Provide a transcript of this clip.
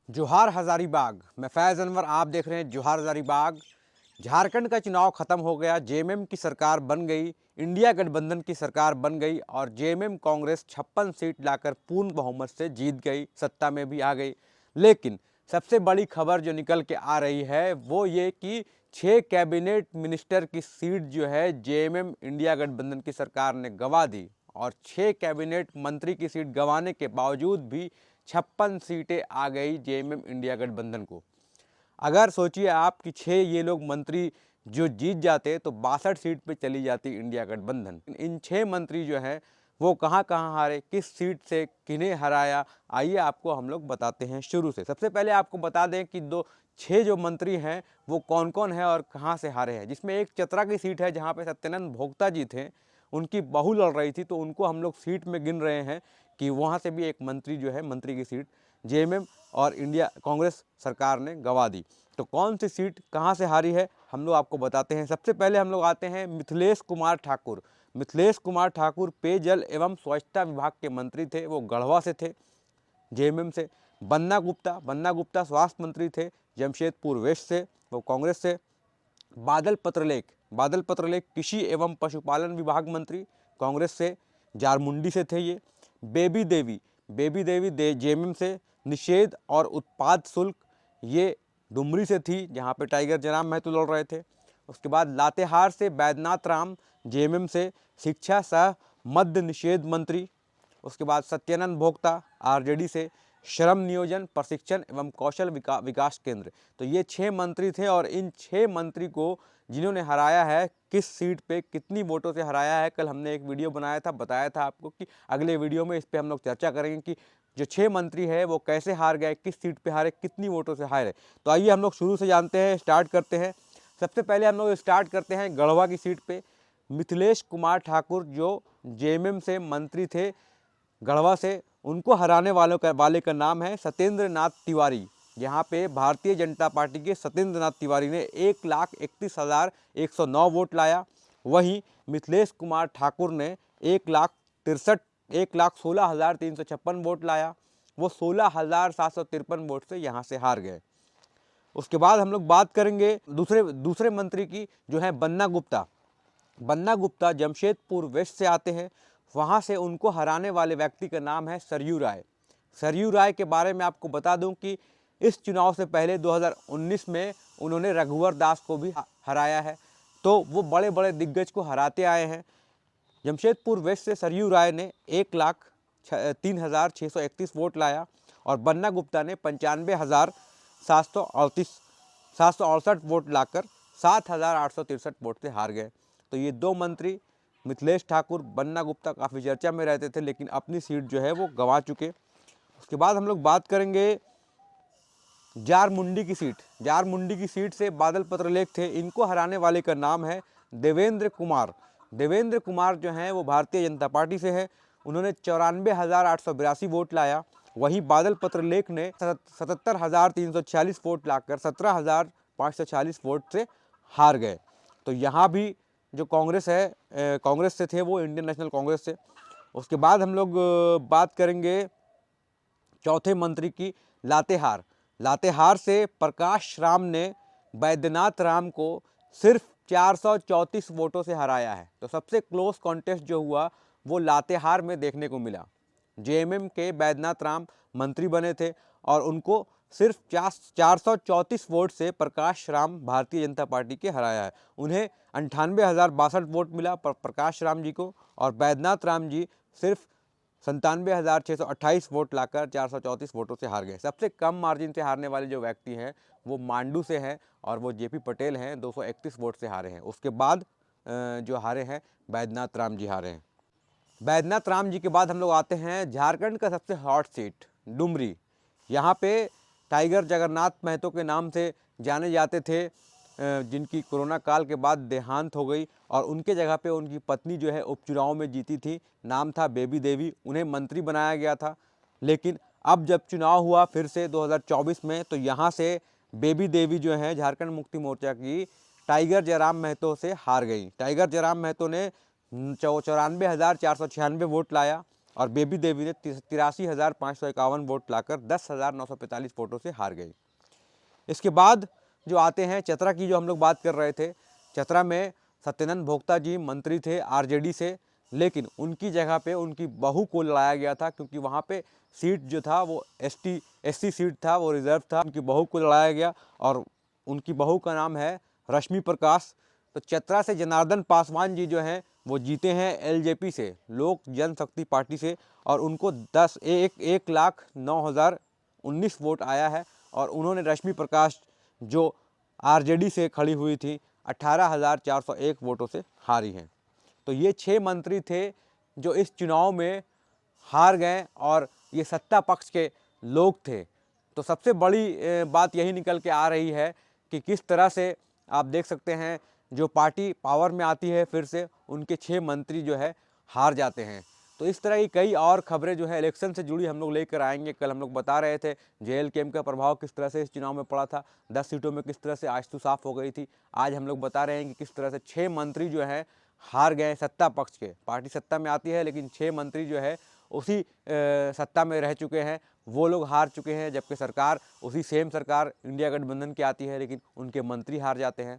जोहार हजारीबाग। मैं फैज़ अनवर, आप देख रहे हैं जोहार हजारीबाग। झारखंड का चुनाव खत्म हो गया, जेएमएम की सरकार बन गई, इंडिया गठबंधन की सरकार बन गई और जेएमएम कांग्रेस 56 सीट लाकर पूर्ण बहुमत से जीत गई, सत्ता में भी आ गई। लेकिन सबसे बड़ी खबर जो निकल के आ रही है वो ये कि 6 कैबिनेट मिनिस्टर की सीट जो है जेएमएम इंडिया गठबंधन की सरकार ने गंवा दी और 6 कैबिनेट मंत्री की सीट गंवाने के बावजूद भी 56 सीटें आ गई जेएमएम इंडिया गठबंधन को। अगर सोचिए आप कि 6 ये लोग मंत्री जो जीत जाते तो 62 सीट पे चली जाती इंडिया गठबंधन। इन 6 मंत्री जो हैं वो कहाँ कहाँ हारे, किस सीट से किन्हें हराया, आइए आपको हम लोग बताते हैं शुरू से। सबसे पहले आपको बता दें कि 6 जो मंत्री हैं वो कौन कौन है और कहाँ से हारे हैं। जिसमें एक चतरा की सीट है जहाँ पे सत्यानंद भोक्ता जी थे, उनकी बहू लड़ रही थी, तो उनको हम लोग सीट में गिन रहे हैं कि वहाँ से भी एक मंत्री जो है, मंत्री की सीट जेएमएम और इंडिया कांग्रेस सरकार ने गंवा दी। तो कौन सी सीट कहाँ से हारी है हम लोग आपको बताते हैं। सबसे पहले हम लोग आते हैं मिथिलेश कुमार ठाकुर। मिथिलेश कुमार ठाकुर पेयजल एवं स्वच्छता विभाग के मंत्री थे, वो गढ़वा से थे, जेएमएम से। बन्ना गुप्ता स्वास्थ्य मंत्री थे, जमशेदपुर वेस्ट से, वो कांग्रेस से। बादल पत्रलेख कृषि एवं पशुपालन विभाग मंत्री, कांग्रेस से, जारमुंडी से थे ये। बेबी देवी जेएमएम से। निषेध और उत्पाद शुल्क, ये डुमरी से थी जहाँ पे टाइगर जयराम महतो लड़ रहे थे। उसके बाद लातेहार से बैद्यनाथ राम, जेएमएम से, शिक्षा सह मद्य निषेध मंत्री। उसके बाद सत्यानंद भोक्ता आरजेडी से, श्रम नियोजन प्रशिक्षण एवं कौशल विकास केंद्र। तो ये 6 मंत्री थे और इन 6 मंत्री को जिन्होंने हराया है, किस सीट पे कितनी वोटों से हराया है, कल हमने एक वीडियो बनाया था, बताया था आपको कि अगले वीडियो में इस पर हम लोग चर्चा करेंगे कि जो 6 मंत्री है वो कैसे हार गए, किस सीट पे हारे, कितनी वोटों से हारे। तो आइए हम लोग शुरू से जानते हैं, स्टार्ट करते हैं। सबसे पहले हम लोग स्टार्ट करते हैं गढ़वा की सीट पे। मिथिलेश कुमार ठाकुर जो जेएमएम से मंत्री थे गढ़वा से, उनको हराने वाले का नाम है सत्येंद्र नाथ तिवारी। यहाँ पे भारतीय जनता पार्टी के सत्येंद्र नाथ तिवारी ने 1,31,109 वोट लाया। वहीं मिथिलेश कुमार ठाकुर ने 1,16,356 वोट लाया। वो 16,753 वोट से यहाँ से हार गए। उसके बाद हम लोग बात करेंगे दूसरे मंत्री की, जो है बन्ना गुप्ता जमशेदपुर वेस्ट से आते हैं। वहाँ से उनको हराने वाले व्यक्ति का नाम है सरयू राय। सरयू राय के बारे में आपको बता दूं कि इस चुनाव से पहले 2019 में उन्होंने रघुवर दास को भी हराया है। तो वो बड़े बड़े दिग्गज को हराते आए हैं। जमशेदपुर वेस्ट से सरयू राय ने 1,03,631 वोट लाया और बन्ना गुप्ता ने 95,768 वोट लाकर 7,863 वोट से हार गए। तो ये 2 मंत्री मिथिलेश ठाकुर, बन्ना गुप्ता काफ़ी चर्चा में रहते थे लेकिन अपनी सीट जो है वो गंवा चुके। उसके बाद हम लोग बात करेंगे जारमुंडी की सीट से बादल पत्रलेख थे, इनको हराने वाले का नाम है देवेंद्र कुमार जो हैं वो भारतीय जनता पार्टी से है। उन्होंने 94,882 वोट लाया। वहीं बादल पत्रलेख ने 77,346 वोट लाकर 17,540 वोट से हार गए। तो यहाँ भी जो कांग्रेस है, कांग्रेस से थे वो, इंडियन नेशनल कांग्रेस से। उसके बाद हम लोग बात करेंगे चौथे मंत्री की, लातेहार से प्रकाश राम ने बैद्यनाथ राम को सिर्फ 434 वोटों से हराया है। तो सबसे क्लोज कॉन्टेस्ट जो हुआ वो लातेहार में देखने को मिला। जेएमएम के बैद्यनाथ राम मंत्री बने थे और उनको सिर्फ 434 वोट से प्रकाश राम भारतीय जनता पार्टी के हराया है। उन्हें 98,062 वोट मिला प्रकाश राम जी को, और बैद्यनाथ राम जी सिर्फ 97,628 वोट लाकर 434 वोटों से हार गए। सबसे कम मार्जिन से हारने वाले जो व्यक्ति हैं वो मांडू से हैं और वो जेपी पटेल हैं, 231 वोट से हारे हैं। उसके बाद जो हारे हैं बैद्यनाथ राम जी हारे हैं। बैद्यनाथ राम जी के बाद हम लोग आते हैं झारखंड का सबसे हॉट सीट डुमरी। यहाँ पे टाइगर जगन्नाथ महतो के नाम से जाने जाते थे, जिनकी कोरोना काल के बाद देहांत हो गई और उनके जगह पे उनकी पत्नी जो है उपचुनाव में जीती थी, नाम था बेबी देवी। उन्हें मंत्री बनाया गया था। लेकिन अब जब चुनाव हुआ फिर से 2024 में, तो यहाँ से बेबी देवी जो है झारखंड मुक्ति मोर्चा की, टाइगर जयराम महतो से हार गई। टाइगर जयराम महतो ने 94,496 वोट लाया और बेबी देवी ने 83,551 वोट लाकर 10,945 वोटों से हार गई। इसके बाद जो आते हैं चतरा की, जो हम लोग बात कर रहे थे, चतरा में सत्यानंद भोक्ता जी मंत्री थे आरजेडी से, लेकिन उनकी जगह पे उनकी बहू को लाया गया था, क्योंकि वहाँ पे सीट जो था वो एससी सीट था, वो रिजर्व था। उनकी बहू को लड़ाया गया और उनकी बहू का नाम है रश्मि प्रकाश। तो चतरा से जनार्दन पासवान जी जो हैं वो जीते हैं एलजेपी से, लोक जनशक्ति पार्टी से, और उनको 1,09,019 वोट आया है। और उन्होंने रश्मि प्रकाश जो आरजेडी से खड़ी हुई थी 18,401 वोटों से हारी हैं। तो ये 6 मंत्री थे जो इस चुनाव में हार गए और ये सत्ता पक्ष के लोग थे। तो सबसे बड़ी बात यही निकल के आ रही है कि किस तरह से आप देख सकते हैं, जो पार्टी पावर में आती है फिर से उनके 6 मंत्री जो है हार जाते हैं। तो इस तरह की कई और खबरें जो है इलेक्शन से जुड़ी हम लोग लेकर आएंगे। कल हम लोग बता रहे थे JLKM का प्रभाव किस तरह से इस चुनाव में पड़ा था, 10 सीटों में किस तरह से आजतू साफ हो गई थी। आज हम लोग बता रहे हैं कि किस तरह से 6 मंत्री जो हैं हार गए सत्ता पक्ष के। पार्टी सत्ता में आती है लेकिन 6 मंत्री जो है उसी सत्ता में रह चुके हैं, वो लोग हार चुके हैं, जबकि सरकार उसी सेम सरकार इंडिया गठबंधन की आती है लेकिन उनके मंत्री हार जाते हैं।